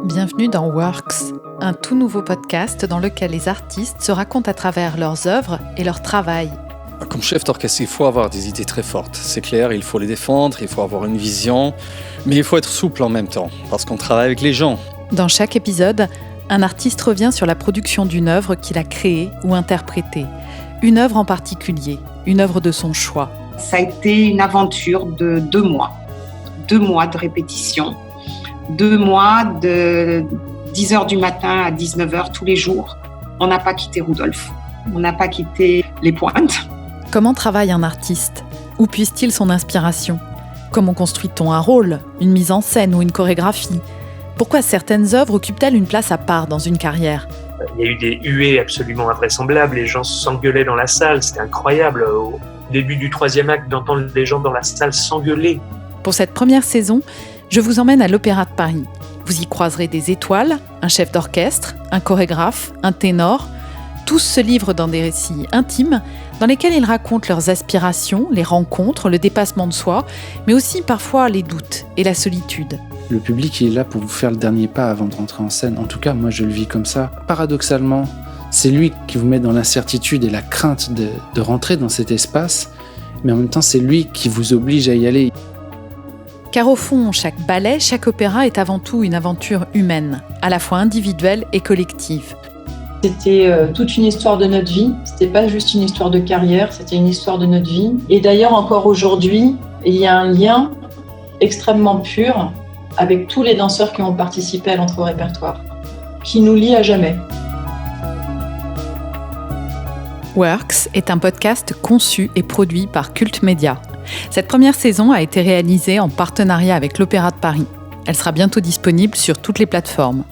Bienvenue dans Works, un tout nouveau podcast dans lequel les artistes se racontent à travers leurs œuvres et leur travail. Comme chef d'orchestre, il faut avoir des idées très fortes. C'est clair, il faut les défendre, il faut avoir une vision, mais il faut être souple en même temps, parce qu'on travaille avec les gens. Dans chaque épisode, un artiste revient sur la production d'une œuvre qu'il a créée ou interprétée. Une œuvre en particulier, une œuvre de son choix. Ça a été une aventure de 2 mois. 2 mois de répétition. 2 mois de 10h du matin à 19h tous les jours. On n'a pas quitté Rudolf. On n'a pas quitté les pointes. Comment travaille un artiste ? Où puise-t-il son inspiration ? Comment construit-on un rôle, une mise en scène ou une chorégraphie ? Pourquoi certaines œuvres occupent-elles une place à part dans une carrière ? Il y a eu des huées absolument invraisemblables, les gens s'engueulaient dans la salle, c'était incroyable. Au début du 3e acte, d'entendre les gens dans la salle s'engueuler. Pour cette première saison, je vous emmène à l'Opéra de Paris. Vous y croiserez des étoiles, un chef d'orchestre, un chorégraphe, un ténor. Tous se livrent dans des récits intimes dans lesquels ils racontent leurs aspirations, les rencontres, le dépassement de soi, mais aussi parfois les doutes et la solitude. Le public est là pour vous faire le dernier pas avant de rentrer en scène. En tout cas, moi je le vis comme ça. Paradoxalement, c'est lui qui vous met dans l'incertitude et la crainte de rentrer dans cet espace, mais en même temps c'est lui qui vous oblige à y aller. Car au fond, chaque ballet, chaque opéra est avant tout une aventure humaine, à la fois individuelle et collective. C'était toute une histoire de notre vie, c'était pas juste une histoire de carrière, c'était une histoire de notre vie. Et d'ailleurs, encore aujourd'hui, il y a un lien extrêmement pur avec tous les danseurs qui ont participé à l'entrée au répertoire, qui nous lie à jamais. Works est un podcast conçu et produit par Cult Média. Cette première saison a été réalisée en partenariat avec l'Opéra de Paris. Elle sera bientôt disponible sur toutes les plateformes.